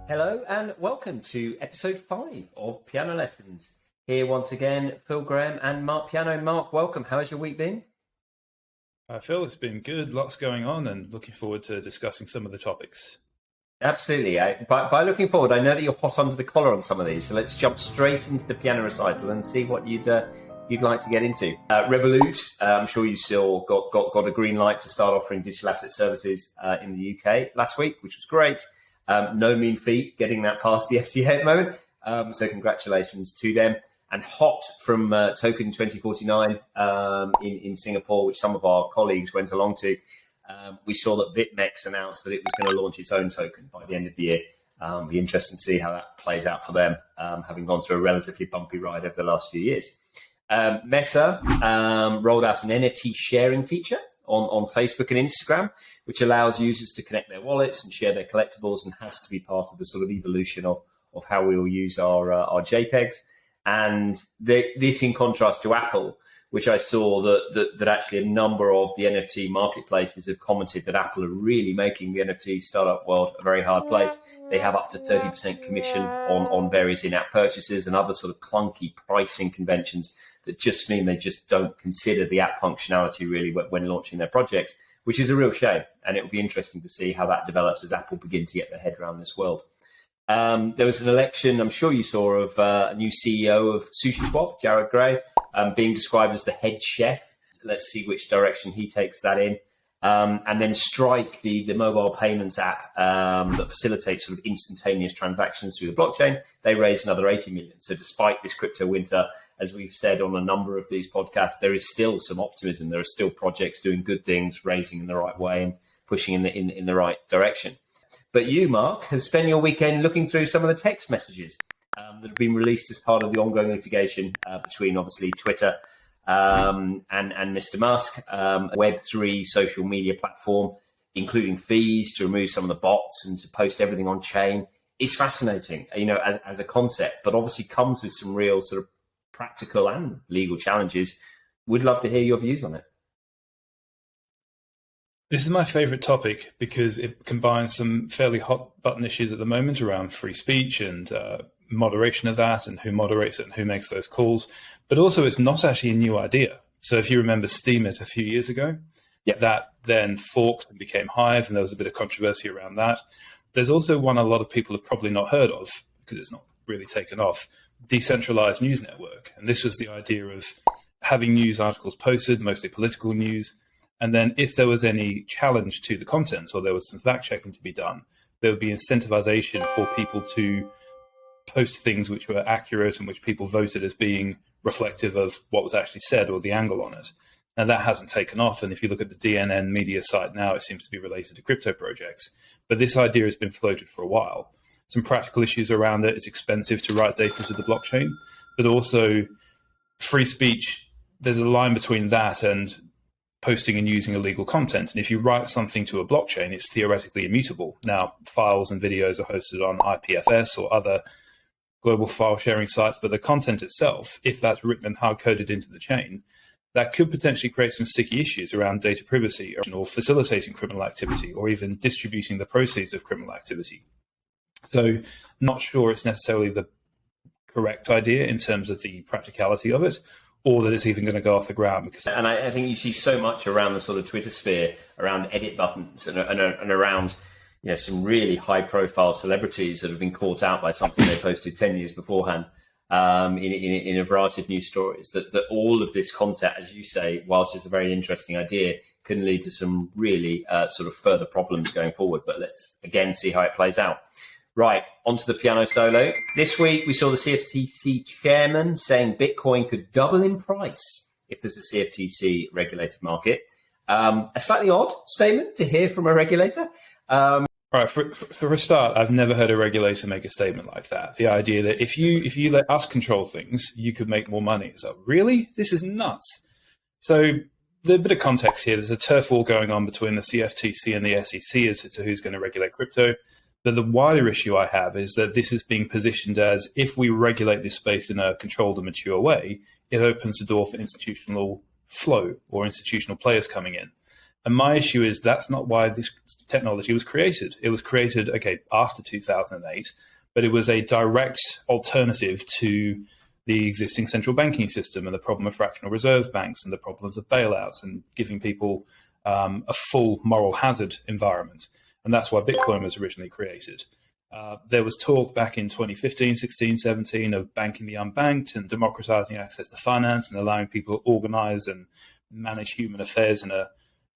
Hello and welcome to episode 5 of Piano Lessons. Here once again, Phil Graham and Marc Piano. Marc, welcome. How has your week been? Phil, it's been good. Lots going on and looking forward to discussing some of the topics. Absolutely. By looking forward, I know that you're hot under the collar on some of these, so let's jump straight into the piano recital and see what you'd like to get into. Revolut, I'm sure you still got a green light to start offering digital asset services in the UK last week, which was great. No mean feat getting that past the FCA at the moment. So congratulations to them. And hot from Token 2049 in Singapore, which some of our colleagues went along to. We saw that BitMEX announced that it was going to launch its own token by the end of the year. Be interesting to see how that plays out for them, having gone through a relatively bumpy ride over the last few years. Meta rolled out an NFT sharing feature on Facebook and Instagram, which allows users to connect their wallets and share their collectibles, and has to be part of the sort of evolution of how we will use our JPEGs. And this in contrast to Apple, which I saw that actually a number of the NFT marketplaces have commented that Apple are really making the NFT startup world a very hard place. They have up to 30% commission on various in-app purchases and other sort of clunky pricing conventions that just mean they just don't consider the app functionality really when launching their projects, which is a real shame. And it will be interesting to see how that develops as Apple begin to get their head around this world. There was an election, I'm sure you saw, of a new CEO of SushiSwap, Jared Gray, being described as the head chef. Let's see which direction he takes that in. And then Strike, the mobile payments app that facilitates sort of instantaneous transactions through the blockchain, they raised another 80 million. So despite this crypto winter, as we've said on a number of these podcasts, there is still some optimism. There are still projects doing good things, raising in the right way and pushing in the right direction. But you, Marc, have spent your weekend looking through some of the text messages that have been released as part of the ongoing litigation between, obviously, Twitter and Mr. Musk, Web3 social media platform, including fees to remove some of the bots and to post everything on chain. It's fascinating, as a concept, but obviously comes with some real sort of practical and legal challenges. We'd love to hear your views on it. This is my favorite topic because it combines some fairly hot button issues at the moment around free speech and moderation of that, and who moderates it and who makes those calls. But also it's not actually a new idea. So if you remember Steemit a few years ago, that then forked and became Hive, and there was a bit of controversy around that. There's also one a lot of people have probably not heard of because it's not really taken off, decentralized news network. And this was the idea of having news articles posted, mostly political news. And then if there was any challenge to the content or there was some fact checking to be done, there would be incentivization for people to post things which were accurate and which people voted as being reflective of what was actually said or the angle on it. Now that hasn't taken off. And if you look at the DNN media site now, it seems to be related to crypto projects. But this idea has been floated for a while. Some practical issues around it. It's expensive to write data to the blockchain, but also free speech. There's a line between that and posting and using illegal content. And if you write something to a blockchain, it's theoretically immutable. Now, files and videos are hosted on IPFS or other global file sharing sites, but the content itself, if that's written and hard-coded into the chain, that could potentially create some sticky issues around data privacy or facilitating criminal activity or even distributing the proceeds of criminal activity. So not sure it's necessarily the correct idea in terms of the practicality of it, or that it's even going to go off the ground. And I think you see so much around the sort of Twitter sphere, around edit buttons and around some really high-profile celebrities that have been caught out by something they posted 10 years beforehand in a variety of news stories, that all of this content, as you say, whilst it's a very interesting idea, can lead to some really sort of further problems going forward. But let's, again, see how it plays out. Right, onto the piano solo. This week, we saw the CFTC chairman saying Bitcoin could double in price if there's a CFTC regulated market. A slightly odd statement to hear from a regulator. All right, for a start, I've never heard a regulator make a statement like that. The idea that if you let us control things, you could make more money. So really? This is nuts. So there's a bit of context here. There's a turf war going on between the CFTC and the SEC as to who's going to regulate crypto. But the wider issue I have is that this is being positioned as if we regulate this space in a controlled and mature way, it opens the door for institutional flow or institutional players coming in. And my issue is that's not why this technology was created. It was created, okay, after 2008, but it was a direct alternative to the existing central banking system and the problem of fractional reserve banks and the problems of bailouts and giving people a full moral hazard environment. And that's why Bitcoin was originally created. There was talk back in 2015, 16, 17 of banking the unbanked and democratizing access to finance and allowing people to organize and manage human affairs in a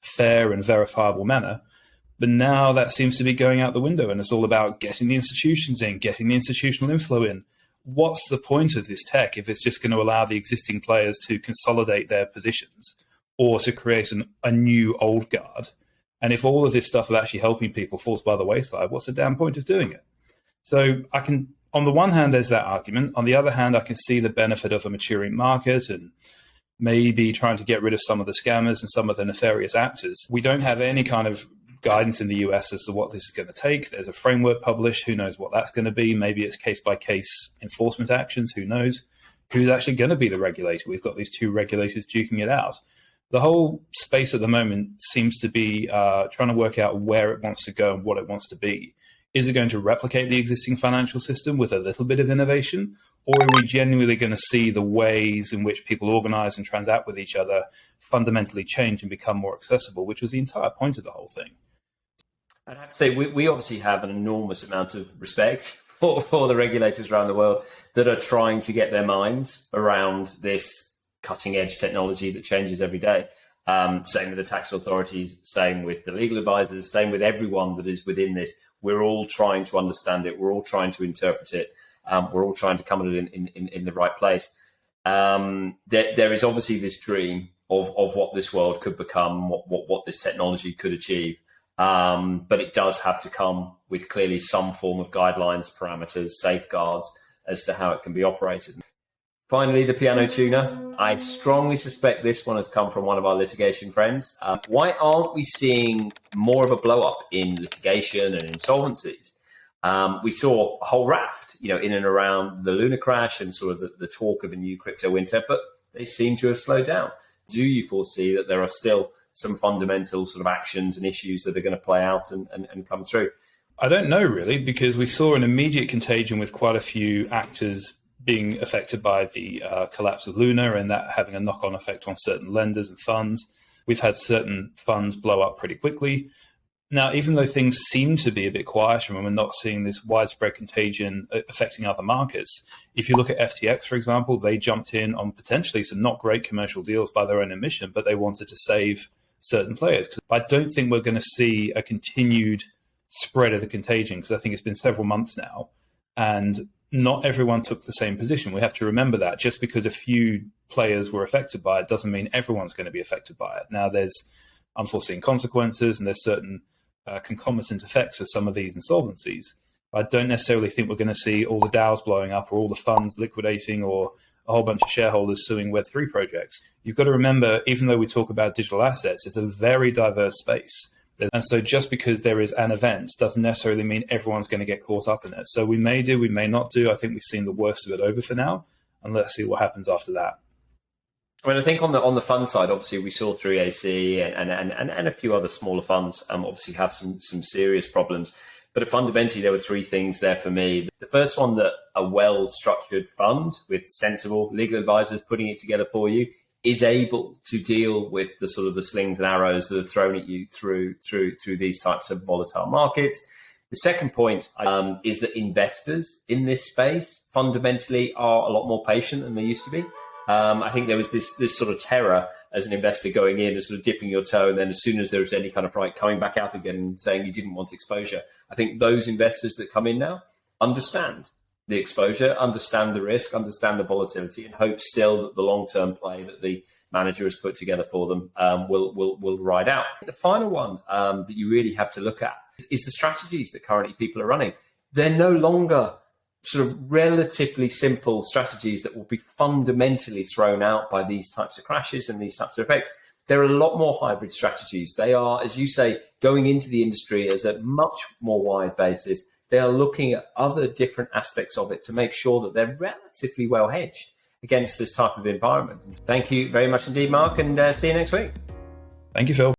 fair and verifiable manner. But now that seems to be going out the window, and it's all about getting the institutions in, getting the institutional inflow in. What's the point of this tech if it's just going to allow the existing players to consolidate their positions or to create a new old guard? And if all of this stuff of actually helping people falls by the wayside, what's the damn point of doing it? So I can, on the one hand, there's that argument. On the other hand, I can see the benefit of a maturing market and maybe trying to get rid of some of the scammers and some of the nefarious actors. We don't have any kind of guidance in the US as to what this is going to take. There's a framework published. Who knows what that's going to be? Maybe it's case-by-case enforcement actions. Who knows? Who's actually going to be the regulator? We've got these two regulators duking it out. The whole space at the moment seems to be trying to work out where it wants to go and what it wants to be. Is it going to replicate the existing financial system with a little bit of innovation? Or are we genuinely going to see the ways in which people organize and transact with each other fundamentally change and become more accessible, which was the entire point of the whole thing? I'd have to say we obviously have an enormous amount of respect for the regulators around the world that are trying to get their minds around this cutting edge technology that changes every day. Same with the tax authorities, same with the legal advisors, same with everyone that is within this. We're all trying to understand it. We're all trying to interpret it. We're all trying to come at it in the right place. There is obviously this dream of what this world could become, what this technology could achieve. But it does have to come with clearly some form of guidelines, parameters, safeguards as to how it can be operated. Finally, the piano tuner. I strongly suspect this one has come from one of our litigation friends. Why aren't we seeing more of a blow up in litigation and insolvencies? We saw a whole raft, in and around the lunar crash and sort of the talk of a new crypto winter, but they seem to have slowed down. Do you foresee that there are still some fundamental sort of actions and issues that are going to play out and come through? I don't know really, because we saw an immediate contagion with quite a few actors being affected by the collapse of Luna and that having a knock-on effect on certain lenders and funds. We've had certain funds blow up pretty quickly. Now, even though things seem to be a bit quieter and we're not seeing this widespread contagion affecting other markets, if you look at FTX, for example, they jumped in on potentially some not great commercial deals by their own admission, but they wanted to save certain players. I don't think we're going to see a continued spread of the contagion because I think it's been several months now and not everyone took the same position. We have to remember that just because a few players were affected by it doesn't mean everyone's going to be affected by it. Now, there's unforeseen consequences and there's certain concomitant effects of some of these insolvencies. I don't necessarily think we're going to see all the DAOs blowing up or all the funds liquidating or a whole bunch of shareholders suing Web3 projects. You've got to remember, even though we talk about digital assets, it's a very diverse space. And so just because there is an event doesn't necessarily mean everyone's going to get caught up in it. So we may do, we may not do. I think we've seen the worst of it over for now, and let's see what happens after that. I mean, I think on the fund side, obviously we saw 3AC and a few other smaller funds obviously have some serious problems. But fundamentally, there were three things there for me. The first one, that a well-structured fund with sensible legal advisors putting it together for you is able to deal with the sort of the slings and arrows that are thrown at you through these types of volatile markets. The second point is that investors in this space fundamentally are a lot more patient than they used to be. I think there was this sort of terror as an investor going in and sort of dipping your toe, and then as soon as there was any kind of fright, coming back out again and saying you didn't want exposure. I think those investors that come in now understand the exposure, understand the risk, understand the volatility, and hope still that the long-term play that the manager has put together for them will ride out. The final one that you really have to look at is the strategies that currently people are running. They're no longer sort of relatively simple strategies that will be fundamentally thrown out by these types of crashes and these types of effects. There are a lot more hybrid strategies. They are, as you say, going into the industry as a much more wide basis. They are looking at other different aspects of it to make sure that they're relatively well hedged against this type of environment. Thank you very much indeed, Mark, and see you next week. Thank you, Phil.